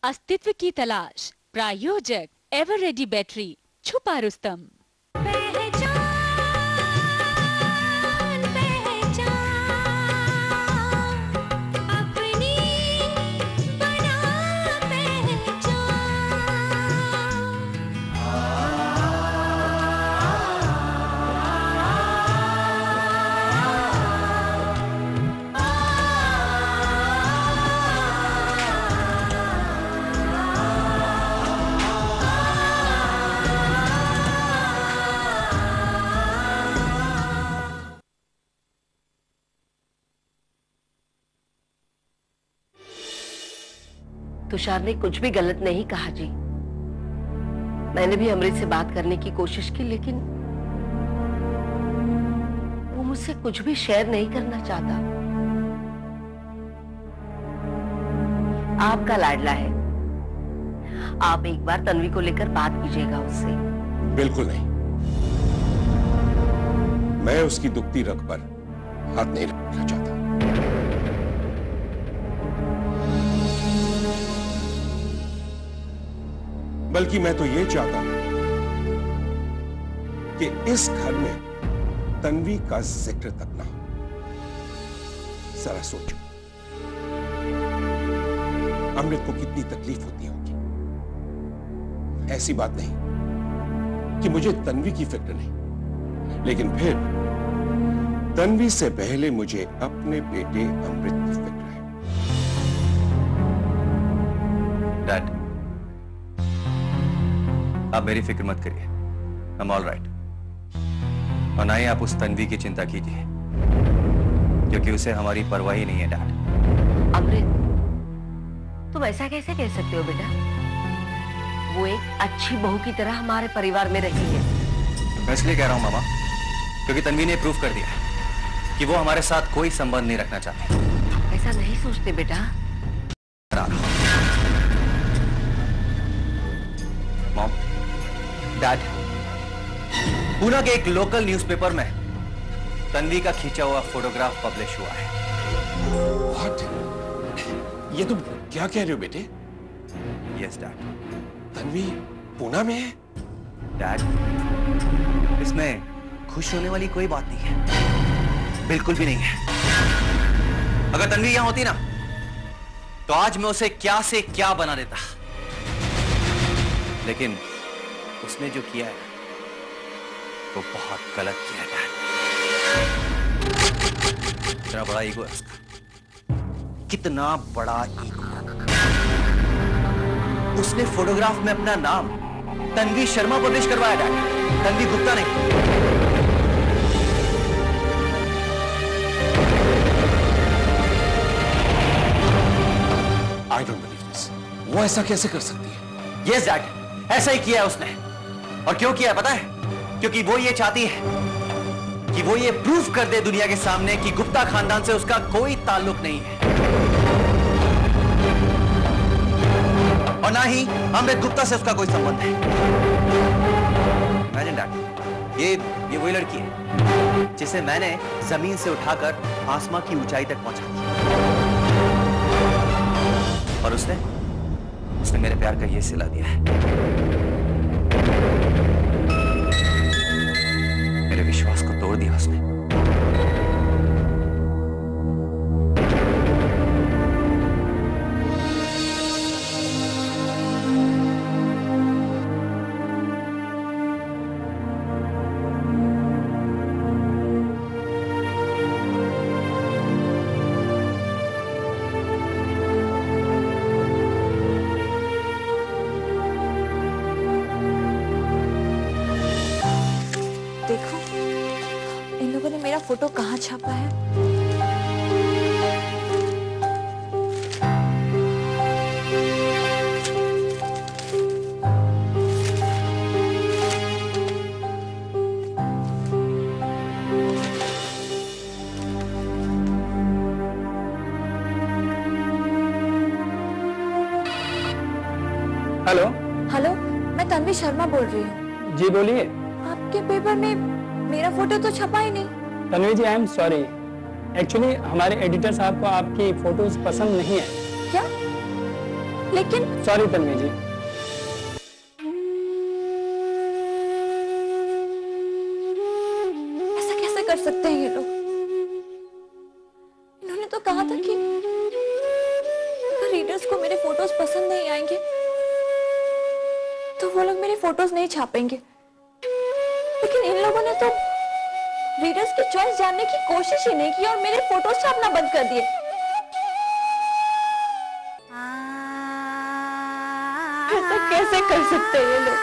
अस्तित्व की तलाश, प्रायोजक एवर रेडी बैटरी, छुपा रुस्तम। तुषार ने कुछ भी गलत नहीं कहा जी। मैंने भी अमृत से बात करने की कोशिश की, लेकिन वो मुझसे कुछ भी शेयर नहीं करना चाहता। आपका लाडला है, आप एक बार तन्वी को लेकर बात कीजिएगा उससे। बिल्कुल नहीं, मैं उसकी दुखती रग पर हाथ नहीं रखना चाहता। बल्कि मैं तो ये चाहता हूं कि इस घर में तन्वी का जिक्र तक ना हो। जरा सोचो, अमृत को कितनी तकलीफ होती होगी। ऐसी बात नहीं कि मुझे तन्वी की फिक्र नहीं, लेकिन फिर तन्वी से पहले मुझे अपने बेटे अमृत की फिक्र है। डैड, आप मेरी फिक्र मत करिए, आई एम ऑल राइट। और ना ही आप उस तन्वी की चिंता कीजिए, क्योंकि उसे हमारी परवाह ही नहीं है डैड। अमृत, तुम ऐसा कैसे कह सकते हो बेटा? वो एक अच्छी बहू की तरह हमारे परिवार में रही है। मैं इसलिए कह रहा हूं मामा, क्योंकि तन्वी ने प्रूव कर दिया कि वो हमारे साथ कोई संबंध नहीं रखना चाहती। ऐसा नहीं सोचते बेटा। मॉम, डैड, पूना के एक लोकल न्यूज़पेपर में तन्वी का खींचा हुआ फोटोग्राफ पब्लिश हुआ है। What? ये तुम क्या कह रहे हो बेटे? Yes dad. तन्वी पूना में है? डैड, इसमें खुश होने वाली कोई बात नहीं है, बिल्कुल भी नहीं है। अगर तन्वी यहां होती ना, तो आज मैं उसे क्या से क्या बना देता। लेकिन उसने जो किया है वो बहुत गलत किया है डैड। कितना बड़ा ईगो है उसका, कितना बड़ा ईगो। उसने फोटोग्राफ में अपना नाम तन्वी शर्मा पब्लिश करवाया डैड, तन्वी गुप्ता नहीं। I don't believe this. वो ऐसा कैसे कर सकती है? यस डैड, ऐसा ही किया है उसने। और क्यों किया है पता है? क्योंकि वो ये चाहती है कि वो ये प्रूफ कर दे दुनिया के सामने कि गुप्ता खानदान से उसका कोई ताल्लुक नहीं है, और ना ही अमृत गुप्ता से उसका कोई संबंध है। इमेजिन डैड, ये वही लड़की है जिसे मैंने जमीन से उठाकर आसमां की ऊंचाई तक पहुंचा दिया, और उसने मेरे प्यार का ये सिला दिया है। मेरे विश्वास को तोड़ दिया उसने। देखो इन लोगों ने मेरा फोटो कहाँ छापा है। हेलो हेलो, मैं तन्वी शर्मा बोल रही हूँ। जी बोलिए। आपके पेपर में मेरा फोटो तो छपा ही नहीं। तन्वी जी, आई एम सॉरी, एक्चुअली हमारे एडिटर साहब को आपकी फोटोज पसंद नहीं है। क्या? लेकिन सॉरी तन्वी जी। ऐसा कैसे कर सकते हैं ये लोग? इन्होंने तो कहा था कि अगर रीडर्स को मेरे फोटोज पसंद नहीं आएंगे तो वो लोग मेरे फोटोज नहीं छापेंगे। लेकिन इन लोगों ने तो रीडर्स की चॉइस जानने की कोशिश ही नहीं की और मेरे फोटोज छापना बंद कर दिए। ऐसा कैसे कर सकते हैं ये लोग?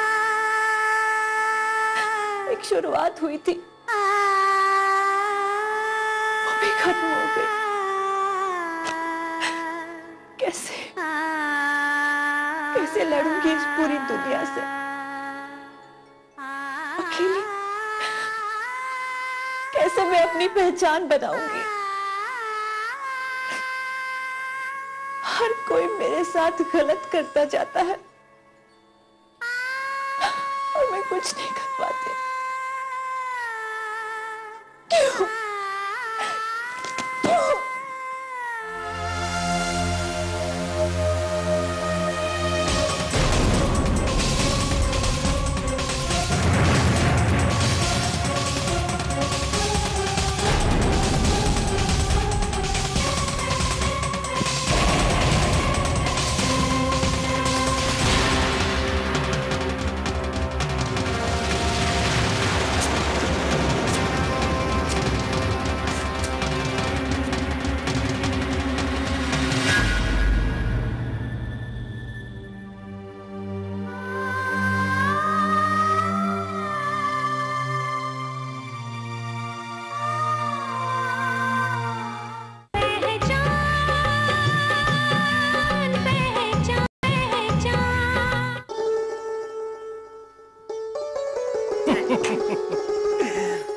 एक शुरुआत हुई थी, वो भी खत्म हो गई। कैसे कैसे लड़ूंगी इस पूरी दुनिया से अकेली? कैसे मैं अपनी पहचान बनाऊंगी? हर कोई मेरे साथ गलत करता जाता है और मैं कुछ नहीं कर पाती। क्यों? क्यों?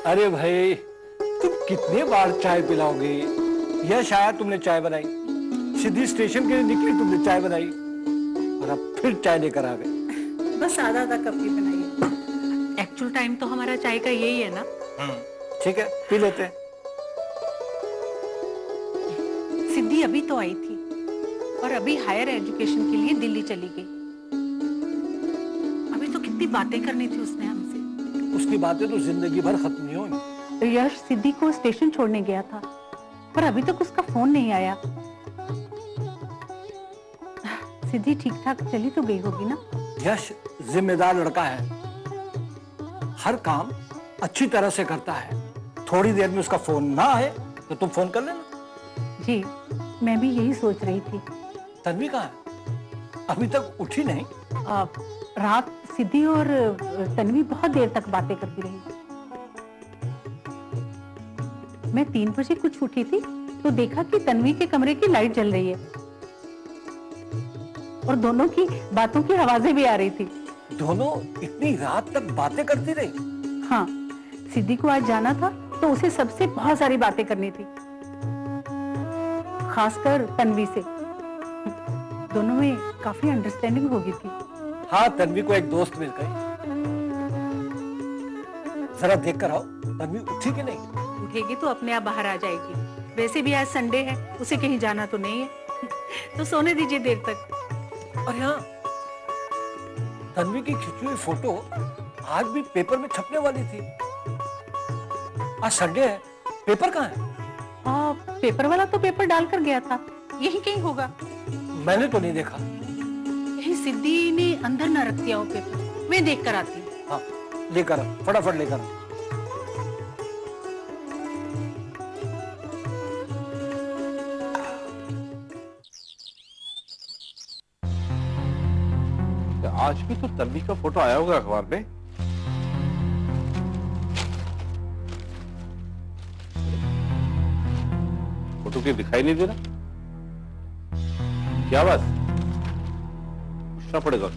अरे भाई, तुम कितने बार चाय पिलाओगे? यह शायद तुमने चाय बनाई, सीधी स्टेशन के लिए निकली तुमने चाय बनाई और अब फिर चाय लेकर आ गए। बस आधा कप की बनाई है। एक्चुअल टाइम तो हमारा चाय का यही है ना। ठीक है, पी लेते हैं। सिद्धि अभी तो आई थी और अभी हायर एजुकेशन के लिए दिल्ली चली गई। अभी तो कितनी बातें करनी थी उसने हमसे। उसकी बातें तो जिंदगी भर खत्म नहीं होंगी। यश सिद्धि को स्टेशन छोड़ने गया था पर अभी तक उसका फोन नहीं आया। सिद्धि ठीक ठाक चली तो गई होगी ना? यश जिम्मेदार लड़का है, हर काम अच्छी तरह से करता है। थोड़ी देर में उसका फोन ना आए तो तुम फोन कर लेना। जी, मैं भी यही सोच रही थी। तन्वी कहाँ है? अभी तक उठी नहीं। रात सिद्धि और तन्वी बहुत देर तक बातें करती रही। मैं 3 बजे कुछ उठी थी तो देखा कि तन्वी के कमरे की लाइट जल रही है और दोनों की बातों की आवाजें भी आ रही थी। दोनों इतनी रात तक बातें करती रही? हाँ, सिद्धि को आज जाना था तो उसे सबसे बहुत सारी बातें करनी थी, खासकर तन्वी से। दोनों में काफी अंडरस्टैंडिंग हो गई थी। हाँ, तन्वी को एक दोस्त मिल गई। जरा देख कर आओ, तन्वी उठी कि नहीं? उठेगी तो अपने आप बाहर आ जाएगी। वैसे भी आज संडे है, उसे कहीं जाना तो नहीं है। तो सोने दीजिए देर तक। और यहाँ तन्वी की खिंची हुई फोटो आज भी पेपर में छपने वाली थी। आज संडे है, पेपर कहाँ है? पेपर वाला तो पेपर डालकर गया था, यही कहीं होगा। मैंने तो नहीं देखा। यही सिद्धि ने अंदर न रख दिया हो पेपर। मैं देख कर आती हूँ। हाँ, लेकर आ, फटाफट लेकर आ। आज भी तो तन्वी का फोटो आया होगा अखबार में। फोटो क्यों दिखाई नहीं दे रहा? क्या बात? पूछना पड़ेगा।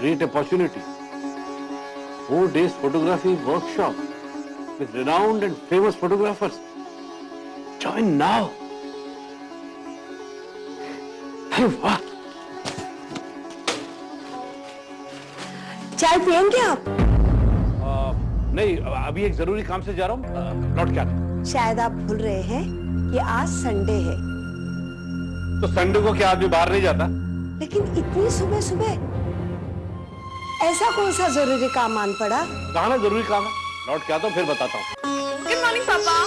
Great opportunity. 4 days photography workshop with renowned and famous photographers. Join now. अरे वाह! चाय पियेंगे आप? नहीं, अभी एक जरूरी काम से जा रहा हूँ, लौट के आता हूं। शायद आप भूल रहे हैं कि आज संडे है। तो संडे को क्या आदमी बाहर नहीं जाता? लेकिन इतनी सुबह सुबह ऐसा कौन सा जरूरी काम आन पड़ा? कहा ना जरूरी काम है, लौट के आता हूँ फिर बताता हूँ। गुड मॉर्निंग पापा।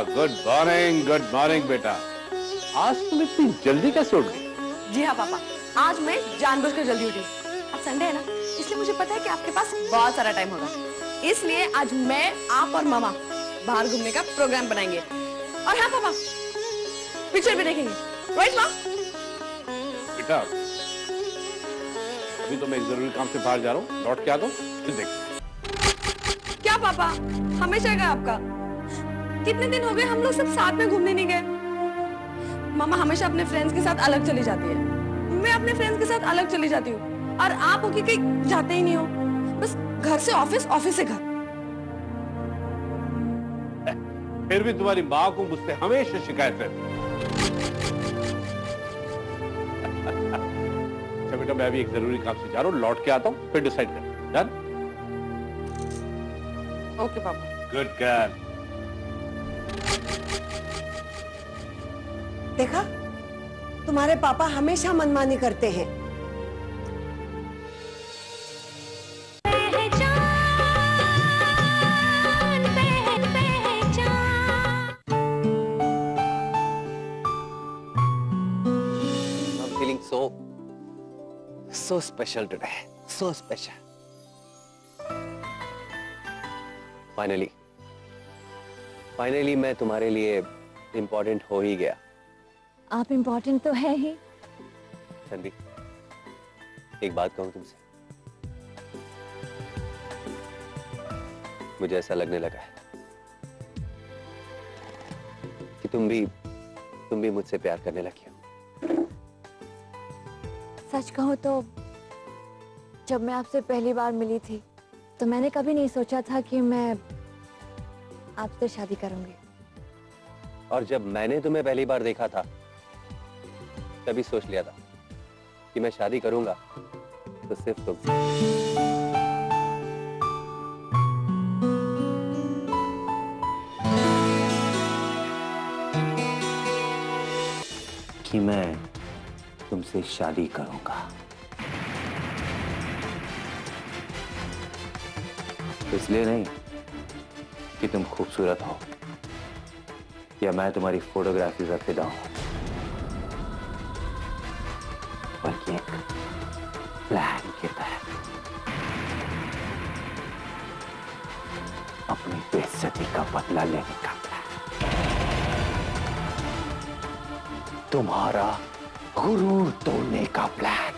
गुड मॉर्निंग बेटा। आज तुम इतनी जल्दी कैसे उठ गई? जी हाँ पापा, आज मैं जानबूझकर जल्दी उठी। आज संडे है ना, इसलिए मुझे पता है कि आपके पास बहुत सारा टाइम होगा, इसलिए आज मैं, आप और मामा बाहर घूमने का प्रोग्राम बनाएंगे। और हाँ पापा, पिक्चर भी देखेंगे, राइट माँ? बेटा, अभी तो मैं एक जरूरी काम से बाहर जा रहा हूँ, लौट के आता हूँ फिर देख। क्या पापा, हमेशा का आपका? कितने दिन हो गए हम लोग सब साथ में घूमने नहीं गए। मामा हमेशा अपने फ्रेंड्स के साथ अलग चली जाती है, मैं अपने फ्रेंड्स के साथ अलग चली जाती हूँ, और आप हो कि कहीं जाते ही नहीं हो, बस घर से ऑफिस, ऑफिस से घर। फिर भी तुम्हारी माँ को मुझसे हमेशा शिकायत है। अच्छा बेटा, मैं अभी एक जरूरी काम से जा रहा हूँ, लौट के आता हूँ फिर डिसाइड कर। डन? ओके पापा। Good girl. देखा, तुम्हारे पापा हमेशा मनमानी करते हैं। I'm feeling so special today. So special. Finally मैं तुम्हारे लिए इम्पोर्टेंट हो ही गया। आप इम्पोर्टेंट तो है ही। तन्वी, एक बात कहूं तुमसे, मुझे ऐसा लगने लगा है कि तुम भी मुझसे प्यार करने लगी हो। सच कहूं तो जब मैं आपसे पहली बार मिली थी तो मैंने कभी नहीं सोचा था कि मैं आपसे शादी करूंगी। और जब मैंने तुम्हें पहली बार देखा था तभी सोच लिया था कि मैं शादी करूंगा तो सिर्फ तुमसे। कि मैं तुमसे शादी करूंगा। इसलिए नहीं कि तुम खूबसूरत हो या मैं तुम्हारी फोटोग्राफी पर फिदा हूं, बल्कि एक प्लान के तहत अपनी बेइज्जती का बदला लेने का प्लान, तुम्हारा गुरूर तोड़ने का प्लान।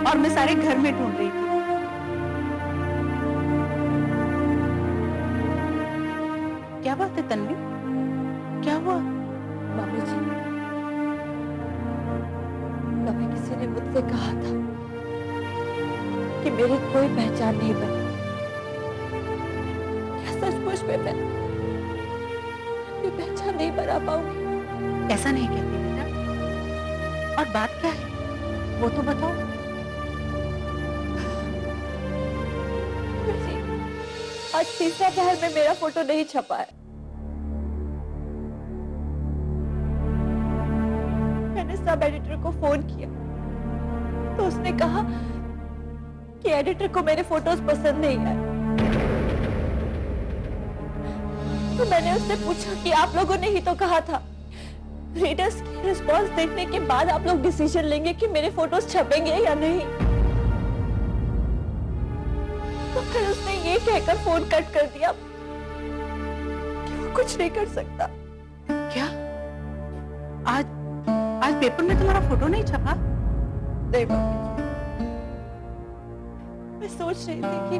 और मैं सारे घर में ढूंढ रही थी। क्या बात है तन्वी, क्या हुआ? मम्मी जी, कभी किसी ने मुझसे कहा था कि मेरी कोई पहचान नहीं बनी। क्या सचमुच में मैं अपनी पहचान नहीं बना पाऊंगी? ऐसा नहीं कहती बेटा। और बात क्या है वो तो बताओ। आज तीसरा पहर में मेरा फोटो नहीं छपा है। मैंने सब एडिटर को फोन किया तो उसने कहा कि एडिटर को मेरे फोटोज पसंद नहीं आए। तो मैंने उससे पूछा कि आप लोगों ने ही तो कहा था रीडर्स की रिस्पॉन्स देखने के बाद आप लोग डिसीजन लेंगे कि मेरे फोटोज छपेंगे या नहीं। तो फिर उसने ये कहकर फोन कट कर दिया कि वो कुछ नहीं कर सकता। क्या आज पेपर में तुम्हारा फोटो नहीं छपा? नहीं मम्मी, मैं सोच रही थी कि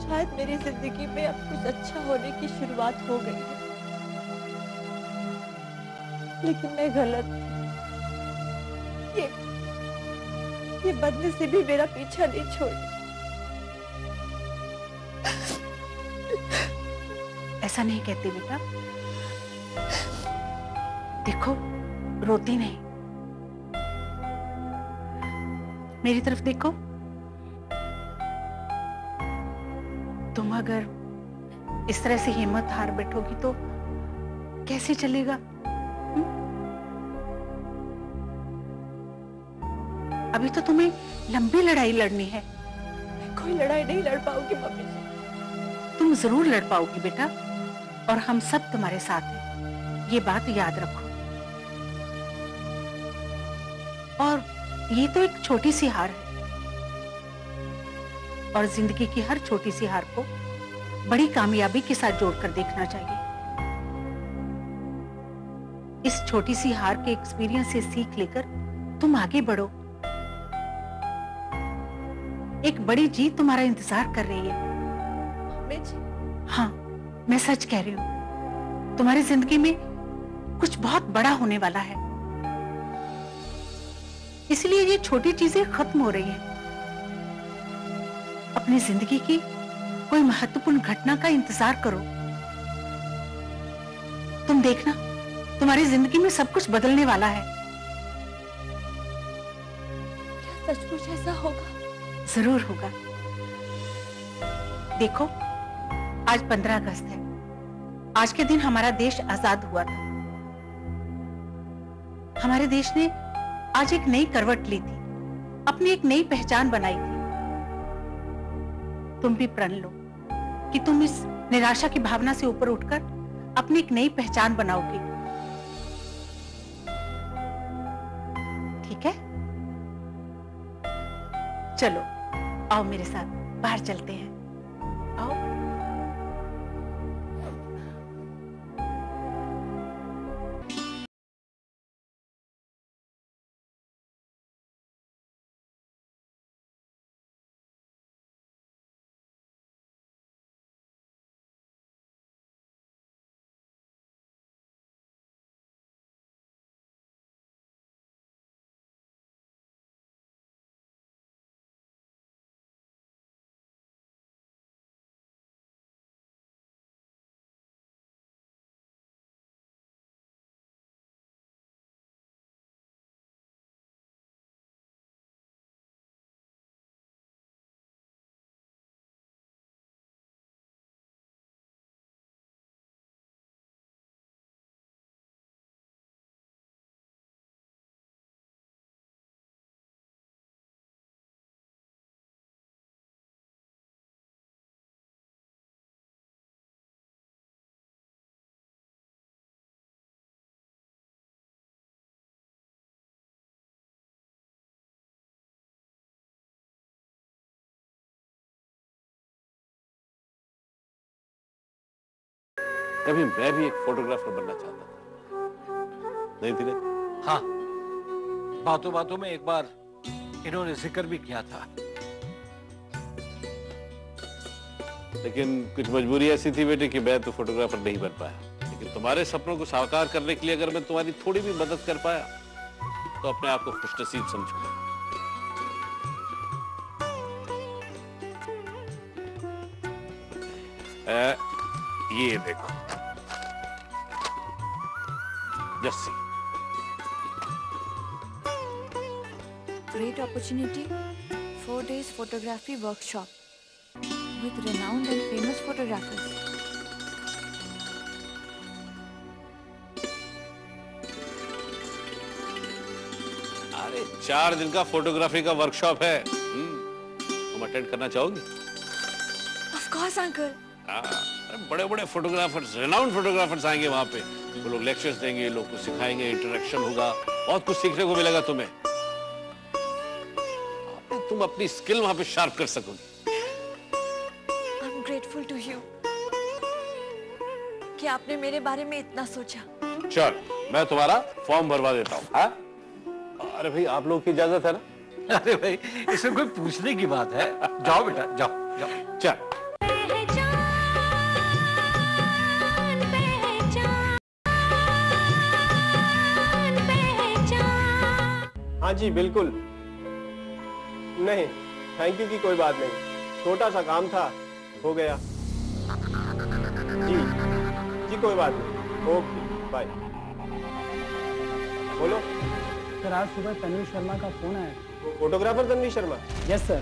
शायद मेरी जिंदगी में अब कुछ अच्छा होने की शुरुआत हो गई है, लेकिन मैं गलत थी। ये बदनसीबी भी मेरा पीछा नहीं छोड़ी। ऐसा नहीं कहते बेटा। देखो, रोती नहीं, मेरी तरफ देखो। तुम अगर इस तरह से हिम्मत हार बैठोगी तो कैसे चलेगा? अभी तो तुम्हें लंबी लड़ाई लड़नी है। कोई लड़ाई नहीं लड़ पाऊंगी मम्मी जी। तुम जरूर लड़ पाओगी बेटा, और हम सब तुम्हारे साथ हैं, ये बात याद रखो। और ये तो एक छोटी सी हार है, और जिंदगी की हर छोटी सी हार को बड़ी कामयाबी के साथ जोड़कर देखना चाहिए। इस छोटी सी हार के एक्सपीरियंस से सीख लेकर तुम आगे बढ़ो। एक बड़ी जीत तुम्हारा इंतजार कर रही है। मम्मी जी। हाँ, मैं सच कह रही हूं, तुम्हारी जिंदगी में कुछ बहुत बड़ा होने वाला है, इसलिए ये छोटी चीजें खत्म हो रही हैं। अपनी जिंदगी की कोई महत्वपूर्ण घटना का इंतजार करो। तुम देखना, तुम्हारी जिंदगी में सब कुछ बदलने वाला है। क्या सचमुच ऐसा होगा? जरूर होगा। देखो, आज 15 अगस्त है। आज के दिन हमारा देश आजाद हुआ था। हमारे देश ने आज एक नई करवट ली थी, अपनी एक नई पहचान बनाई थी। तुम भी प्रण लो कि तुम इस निराशा की भावना से ऊपर उठकर अपनी एक नई पहचान बनाओगे। ठीक है? चलो, आओ मेरे साथ बाहर चलते हैं। आओ। कभी मैं भी एक फोटोग्राफर बनना चाहता था, नहीं धीरज? हाँ, बातों बातों में एक बार इन्होंने जिक्र भी किया था, लेकिन कुछ मजबूरी ऐसी थी बेटे कि मैं तो फोटोग्राफर नहीं बन पाया। लेकिन तुम्हारे सपनों को साकार करने के लिए अगर मैं तुम्हारी थोड़ी भी मदद कर पाया तो अपने आप को खुशनसीब समझूंगा। ये देखो, Jassi. Great opportunity. 4 days photography workshop with renowned and famous photographers. अरे 4 दिन का फोटोग्राफी का वर्कशॉप है, तुम अटेंड करना चाहोगी? Of course, uncle. बड़े बड़े फोटोग्राफर्स, रेनाउंड फोटोग्राफर्स आएंगे वहां पे। वो लोग लेक्चर्स देंगे, लोग कुछ सिखाएंगे, इंटरेक्शन होगा, बहुत कुछ सीखने को मिलेगा तुम्हें। तुम अपनी स्किल वहां पे शार्प कर सकोगी। I'm grateful to you कि आपने मेरे बारे में इतना सोचा। चल, मैं तुम्हारा फॉर्म भरवा देता हूँ। हाँ? अरे भाई, आप लोग की इजाजत है ना? अरे भाई, इसमें कोई पूछने की बात है? जाओ बेटा, जाओ जाओ। चल। हाँ जी बिल्कुल, नहीं, थैंक यू की कोई बात नहीं, छोटा सा काम था, हो गया। जी जी कोई बात नहीं, ओके बाय। बोलो सर। आज सुबह तन्वी शर्मा का फोन आया। Photographer Tanvi Sharma? Yes sir.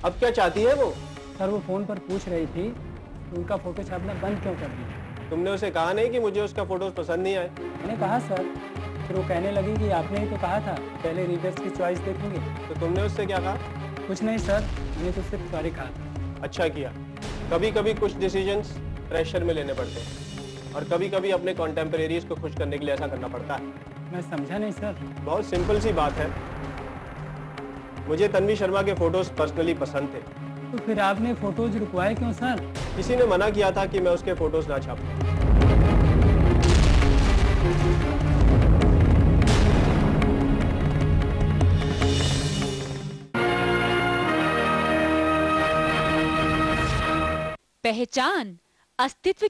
अब क्या चाहती है वो? सर वो फोन पर पूछ रही थी कि उनका फोटो छापना बंद क्यों कर दिया। तुमने उसे कहा नहीं कि मुझे उसका फोटोज पसंद नहीं आए? मैंने कहा सर, फिर वो कहने लगी कि आपने ही तो कहा था पहले रीडर्स की चॉइस देखेंगे। तो तुमने उससे क्या कहा? कुछ नहीं सर, मैंने तो सिर्फ सॉरी कहा था। अच्छा किया। कभी कभी कुछ डिसीजंस प्रेशर में लेने पड़ते हैं और कभी कभी अपने कॉन्टेम्परेरीज को खुश करने के लिए ऐसा करना पड़ता है। मैं समझा नहीं सर। बहुत सिंपल सी बात है, मुझे तन्वी शर्मा के फोटोज पर्सनली पसंद थे। तो फिर आपने फोटोज रुकवाए क्यों सर? किसी ने मना किया था कि मैं उसके फोटोज ना छापूं। पहचान अस्तित्व